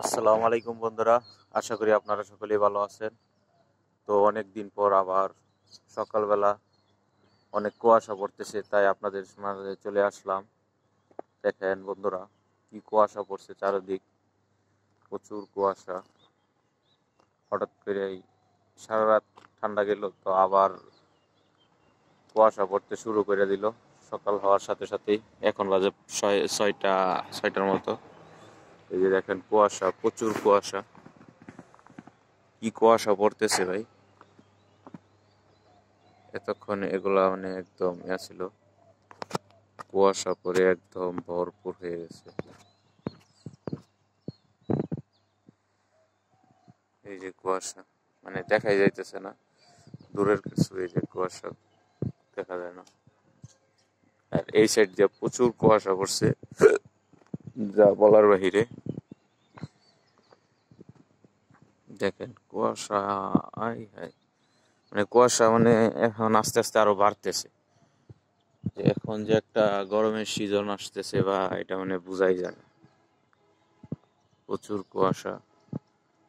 আসসালামু আলাইকুম বন্ধুরা, আশা করি আপনারা সকলেই ভালো আছেন। তো অনেক দিন পর আবার সকালবেলা অনেক কুয়াশা পড়তেছে, তাই আপনাদের মাঝে চলে আসলাম। দেখেন বন্ধুরা, কি কুয়াশা পড়ছে চারিদিক, প্রচুর কুয়াশা। হঠাৎ করে সারা রাত ঠান্ডা গেল, তো আবার কুয়াশা পড়তে শুরু করে দিল সকাল হওয়ার সাথে সাথেই। এখন বাজে ছয়টার মতো। এই যে দেখেন কুয়াশা, প্রচুর কুয়াশা। কি কুয়াশা পড়তেছে ভাই! এতক্ষণ এগুলা মানে একদম ছিল, কুয়াশা পরে একদম ভরপুর হয়ে গেছে। এই যে কুয়াশা, মানে দেখাই যাইতেছে না, দূরের কিছু। এই যে কুয়াশা দেখা যায় না। আর এই সাইড দিয়ে প্রচুর কুয়াশা পড়ছে, যা বলার বাহিরে। দেখেন কুয়াশা, আই হাই, মানে কুয়াশা মানে এখন আস্তে আস্তে আরো বাড়তেছে। যে এখন যে একটা গরমের সিজন আসতেছে বা এটা মানে বোঝাই যায় না। প্রচুর কুয়াশা,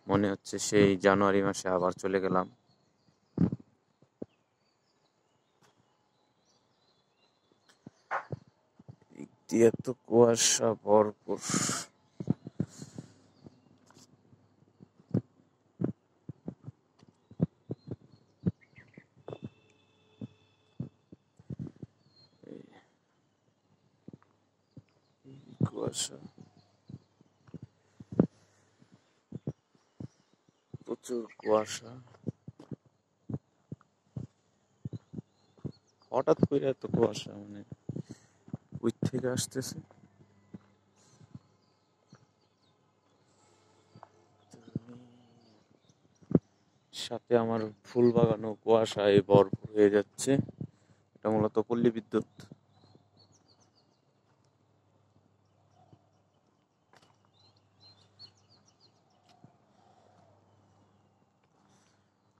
মনে হচ্ছে সেই জানুয়ারি মাসে আবার চলে গেলাম। এত কুয়াশা ভরপুর। কুয়াশা, প্রচুর কুয়াশা। হঠাৎ করে এত কুয়াশা, মানে ওই থেকে আসতেছে। সাথে আমার ফুল বাগানও কুয়াশায় ভরপুর হয়ে যাচ্ছে। এটা মূলত পল্লী বিদ্যুৎ।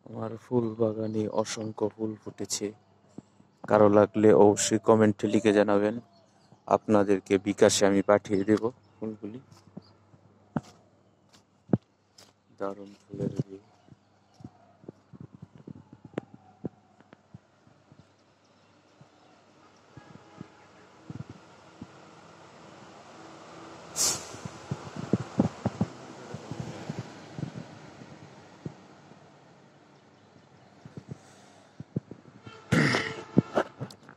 আমার ফুল বাগানে অসংখ্য ফুল ফুটেছে। কারো লাগলে অবশ্যই কমেন্টে লিখে জানাবেন, আপনাদেরকে বিকাশে আমি পাঠিয়ে দেব ফুলগুলি। দারুণ ফুলের ভিউ।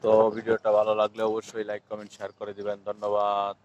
তো ভিডিওটা ভালো লাগলে অবশ্যই লাইক কমেন্ট শেয়ার করে দিবেন। ধন্যবাদ।